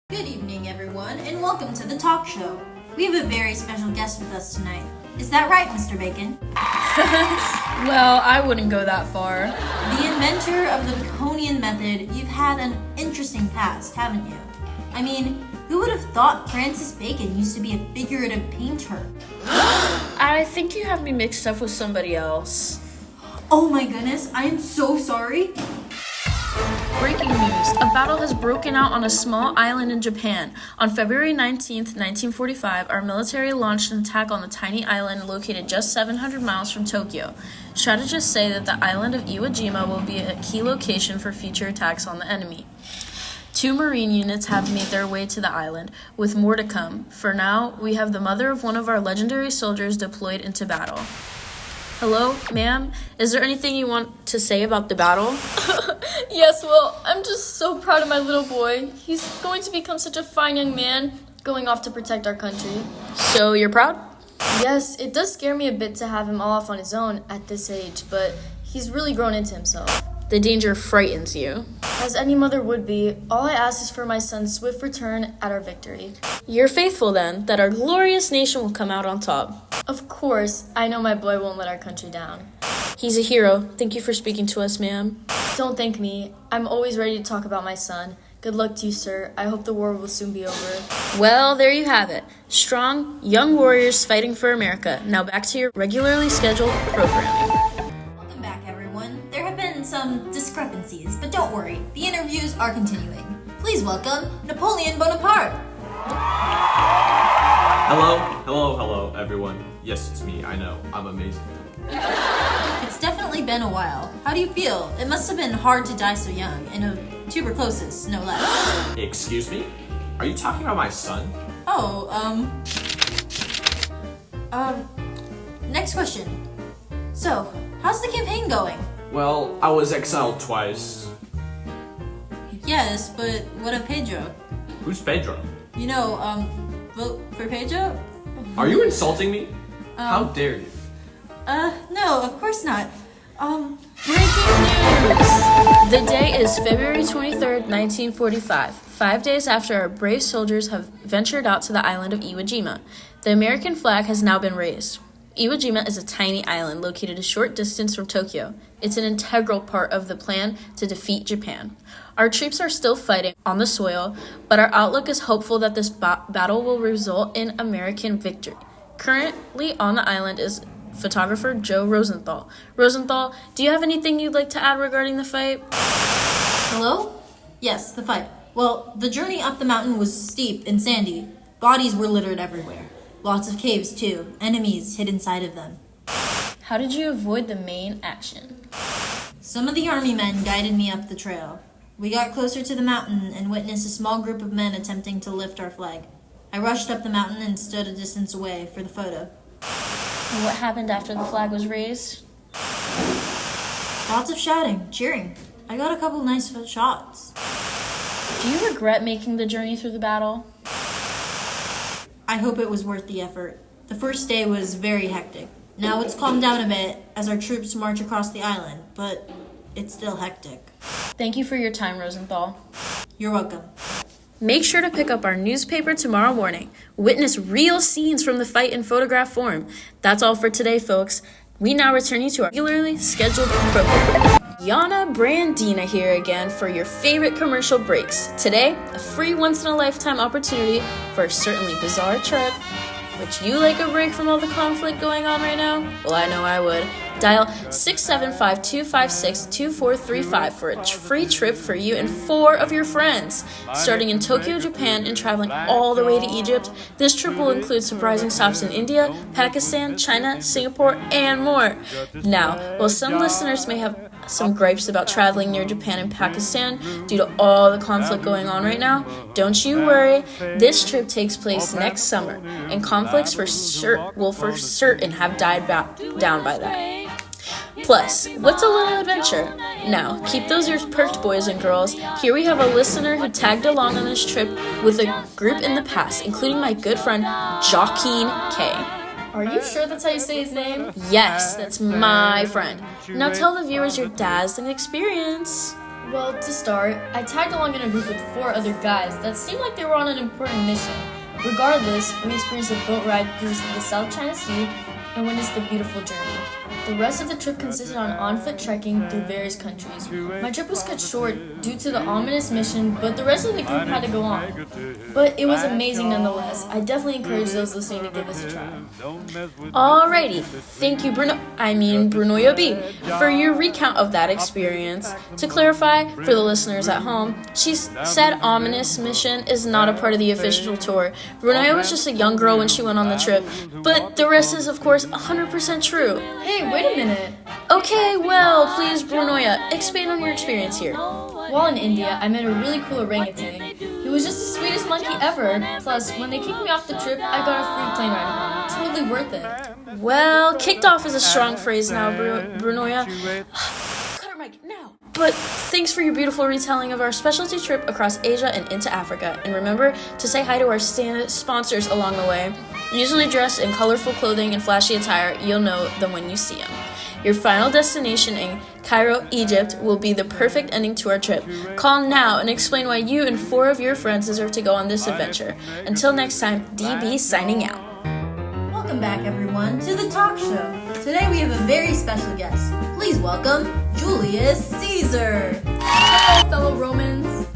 Good evening, everyone, and welcome to the talk show. We have a very special guest with us tonight. Is that right, Mr. Bacon? Well, I wouldn't go that far. The inventor of the Baconian method, you've had an interesting past, haven't you? I mean, who would have thought Francis Bacon used to be a figurative painter? I think you have me mixed up with somebody else. Oh my goodness, I am so sorry. Breaking news. A battle has broken out on a small island in Japan. On February 19th, 1945, our military launched an attack on the tiny island located just 700 miles from Tokyo. Strategists say that the island of Iwo Jima will be a key location for future attacks on the enemy. 2 Marine units have made their way to the island, with more to come. For now, we have the mother of one of our legendary soldiers deployed into battle. Hello, ma'am? Is there anything you want to say about the battle? Yes, well, I'm just so proud of my little boy. He's going to become such a fine young man, going off to protect our country. So you're proud? Yes, it does scare me a bit to have him all off on his own at this age, but he's really grown into himself. The danger frightens you. As any mother would be, all I ask is for my son's swift return at our victory. You're faithful then, that our glorious nation will come out on top. Of course, I know my boy won't let our country down. He's a hero. Thank you for speaking to us, ma'am. Don't thank me. I'm always ready to talk about my son. Good luck to you, sir. I hope the war will soon be over. Well, there you have it. Strong, young warriors fighting for America. Now back to your regularly scheduled programming. Welcome back, everyone. There have been some discrepancies, but don't worry, the interviews are continuing. Please welcome Napoleon Bonaparte. Hello, everyone. Yes, it's me. I know. I'm amazing. It's definitely been a while. How do you feel? It must have been hard to die so young, and of tuberculosis, no less. Excuse me? Are you talking about my son? Next question. So, how's the campaign going? Well, I was exiled twice. Yes, but what of Pedro? Who's Pedro? You know, vote for Pedro? Are you insulting me? How dare you? No, of course not. Breaking news! The day is February 23rd, 1945, 5 days after our brave soldiers have ventured out to the island of Iwo Jima. The American flag has now been raised. Iwo Jima is a tiny island located a short distance from Tokyo. It's an integral part of the plan to defeat Japan. Our troops are still fighting on the soil, but our outlook is hopeful that this battle will result in American victory. Currently on the island is photographer Joe Rosenthal. Rosenthal, do you have anything you'd like to add regarding the fight? Hello? Yes, the fight. Well, the journey up the mountain was steep and sandy. Bodies were littered everywhere. Lots of caves, too. Enemies hid inside of them. How did you avoid the main action? Some of the army men guided me up the trail. We got closer to the mountain and witnessed a small group of men attempting to lift our flag. I rushed up the mountain and stood a distance away for the photo. And what happened after the flag was raised? Lots of shouting, cheering. I got a couple nice shots. Do you regret making the journey through the battle? I hope it was worth the effort. The first day was very hectic. Now it's calmed down a bit as our troops march across the island, but it's still hectic. Thank you for your time, Rosenthal. You're welcome. Make sure to pick up our newspaper tomorrow morning. Witness real scenes from the fight in photograph form. That's all for today, folks. We now return you to our regularly scheduled program. Yana Brandina here again for your favorite commercial breaks. Today, a free once-in-a-lifetime opportunity for a certainly bizarre trip. Would you like a break from all the conflict going on right now? Well, I know I would. Dial 675-256-2435 for a free trip for you and 4 of your friends. Starting in Tokyo, Japan, and traveling all the way to Egypt, this trip will include surprising stops in India, Pakistan, China, Singapore, and more. Now, while some listeners may have some gripes about traveling near Japan and Pakistan due to all the conflict going on right now, don't you worry. This trip takes place next summer, and conflicts will for certain have died down by then. Plus, what's a little adventure? Now, keep those ears perked, boys and girls. Here we have a listener who tagged along on this trip with a group in the past, including my good friend, Joaquin K. Are you sure that's how you say his name? Yes, that's my friend. Now tell the viewers your dazzling experience. Well, to start, I tagged along in a group with 4 other guys that seemed like they were on an important mission. Regardless, we experienced a boat ride through the South China Sea and witnessed the beautiful journey. The rest of the trip consisted on foot trekking through various countries. My trip was cut short due to the ominous mission, but the rest of the group had to go on. But it was amazing nonetheless. I definitely encourage those listening to give us a try. Alrighty, thank you Bruno Yobi, for your recount of that experience. To clarify, for the listeners at home, she said ominous mission is not a part of the official tour. Bruno was just a young girl when she went on the trip, but the rest is of course 100% true. Hey, wait a minute. Okay, well, please Brunoya, expand on your experience here. While in India, I met a really cool orangutan. He was just the sweetest monkey ever. Plus, when they kicked me off the trip, I got a free plane ride home. Totally worth it. Well, kicked off is a strong phrase now, Brunoya. Cut her mic now. But thanks for your beautiful retelling of our specialty trip across Asia and into Africa. And remember to say hi to our sponsors along the way. Usually dressed in colorful clothing and flashy attire, you'll know them when you see them. Your final destination in Cairo, Egypt will be the perfect ending to our trip. Call now and explain why you and 4 of your friends deserve to go on this adventure. Until next time, DB signing out. Welcome back, everyone, to the talk show. Today we have a very special guest. Please welcome Julius Caesar. Hello, fellow Romans.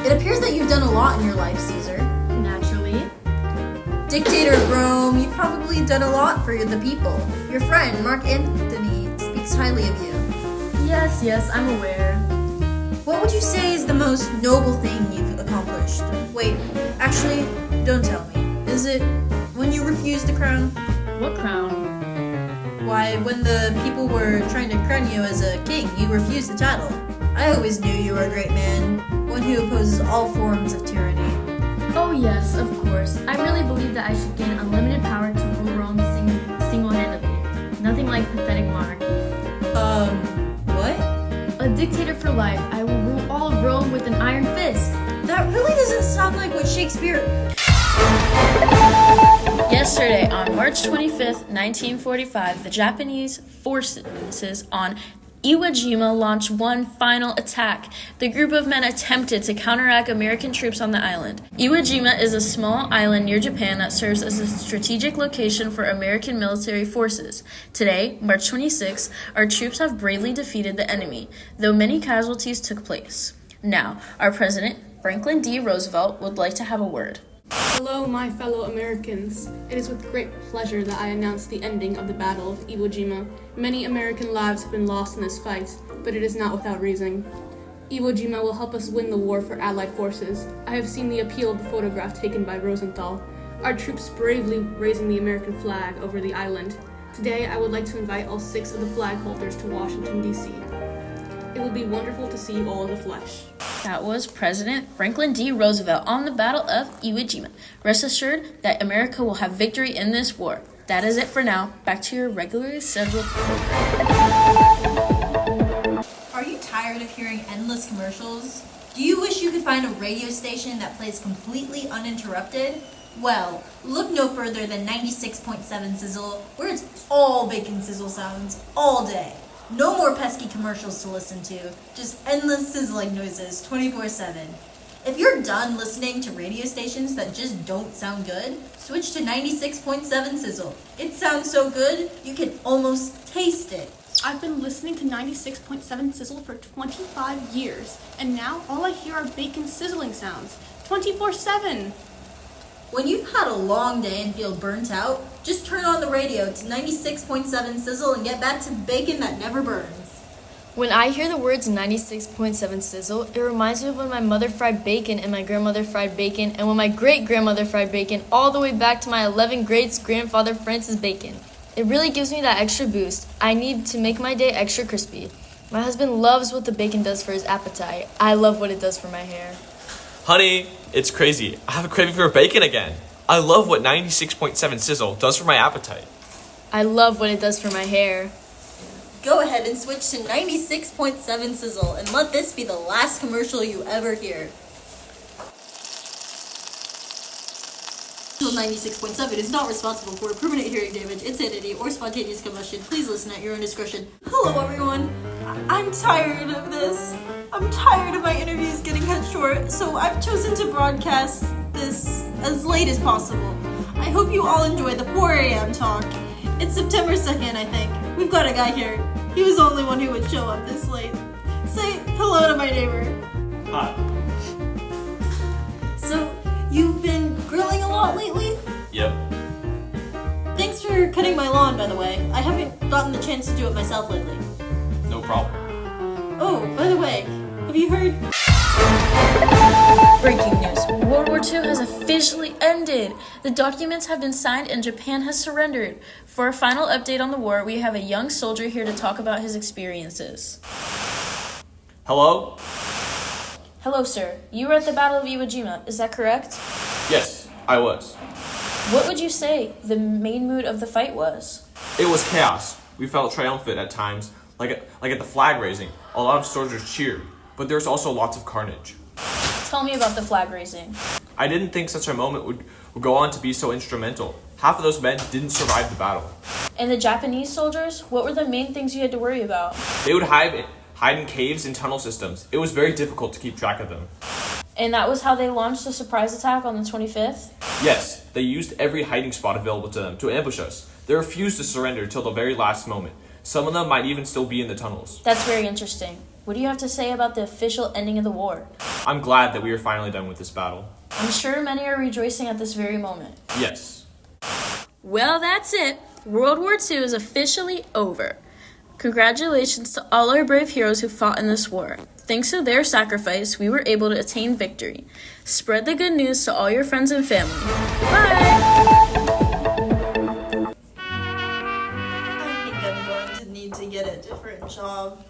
It appears that you've done a lot in your life, Caesar. Naturally. Dictator of Rome, you've probably done a lot for the people. Your friend, Mark Antony, speaks highly of you. Yes, I'm aware. What would you say is the most noble thing you've accomplished? Wait, actually, don't tell me. Is it when you refused the crown? What crown? Why, when the people were trying to crown you as a king, you refused the title. I always knew you were a great man, one who opposes all forms of tyranny. Oh yes, of course. I really believe that I should gain unlimited power to rule Rome single-handedly. Nothing like pathetic monarchy. What? A dictator for life. I will rule all of Rome with an iron fist. That really doesn't sound like what Shakespeare... Yesterday, on March 25th, 1945, the Japanese forces on Iwo Jima launched one final attack. The group of men attempted to counteract American troops on the island. Iwo Jima is a small island near Japan that serves as a strategic location for American military forces. Today, March 26, our troops have bravely defeated the enemy, though many casualties took place. Now, our president, Franklin D. Roosevelt, would like to have a word. Hello, my fellow Americans. It is with great pleasure that I announce the ending of the Battle of Iwo Jima. Many American lives have been lost in this fight, but it is not without reason. Iwo Jima will help us win the war for Allied forces. I have seen the appeal of the photograph taken by Rosenthal. Our troops bravely raising the American flag over the island. Today, I would like to invite all 6 of the flag holders to Washington, D.C. It will be wonderful to see you all in the flesh. That was President Franklin D. Roosevelt on the Battle of Iwo Jima. Rest assured that America will have victory in this war. That is it for now. Back to your regularly scheduled program. Are you tired of hearing endless commercials? Do you wish you could find a radio station that plays completely uninterrupted? Well, look no further than 96.7 Sizzle, where it's all bacon sizzle sounds all day. No more pesky commercials to listen to, just endless sizzling noises 24/7. If you're done listening to radio stations that just don't sound good, switch to 96.7 Sizzle. It sounds so good, you can almost taste it. I've been listening to 96.7 Sizzle for 25 years, and now all I hear are bacon sizzling sounds, 24/7. When you've had a long day and feel burnt out, just turn on the radio to 96.7 Sizzle and get back to the bacon that never burns. When I hear the words 96.7 Sizzle, it reminds me of when my mother fried bacon and my grandmother fried bacon and when my great-grandmother fried bacon all the way back to my 11th grade's grandfather Francis Bacon. It really gives me that extra boost. I need to make my day extra crispy. My husband loves what the bacon does for his appetite. I love what it does for my hair. Honey, it's crazy. I have a craving for bacon again. I love what 96.7 Sizzle does for my appetite. I love what it does for my hair. Go ahead and switch to 96.7 Sizzle and let this be the last commercial you ever hear. Sizzle 96.7 is not responsible for permanent hearing damage, insanity, or spontaneous combustion. Please listen at your own discretion. Hello everyone. I'm tired of this. I'm tired of my interviews getting cut short, so I've chosen to broadcast this as late as possible. I hope you all enjoy the 4 a.m. talk. It's September 2nd, I think. We've got a guy here. He was the only one who would show up this late. Say hello to my neighbor. Hi. So, you've been grilling a lot lately? Yep. Thanks for cutting my lawn, by the way. I haven't gotten the chance to do it myself lately. No problem. Oh, by the way, have you heard? Breaking news. World War II has officially ended. The documents have been signed and Japan has surrendered. For a final update on the war, we have a young soldier here to talk about his experiences. Hello? Hello, sir. You were at the Battle of Iwo Jima, is that correct? Yes, I was. What would you say the main mood of the fight was? It was chaos. We felt triumphant at times, like at the flag raising. A lot of soldiers cheered, but there was also lots of carnage. Tell me about the flag raising. I didn't think such a moment would go on to be so instrumental. Half of those men didn't survive the battle. And the Japanese soldiers, what were the main things you had to worry about? They would hide in caves and tunnel systems. It was very difficult to keep track of them. And that was how they launched the surprise attack on the 25th? Yes, they used every hiding spot available to them to ambush us. They refused to surrender till the very last moment. Some of them might even still be in the tunnels. That's very interesting. What do you have to say about the official ending of the war? I'm glad that we are finally done with this battle. I'm sure many are rejoicing at this very moment. Yes. Well, that's it. World War II is officially over. Congratulations to all our brave heroes who fought in this war. Thanks to their sacrifice, we were able to attain victory. Spread the good news to all your friends and family. Bye! I think I'm going to need to get a different job.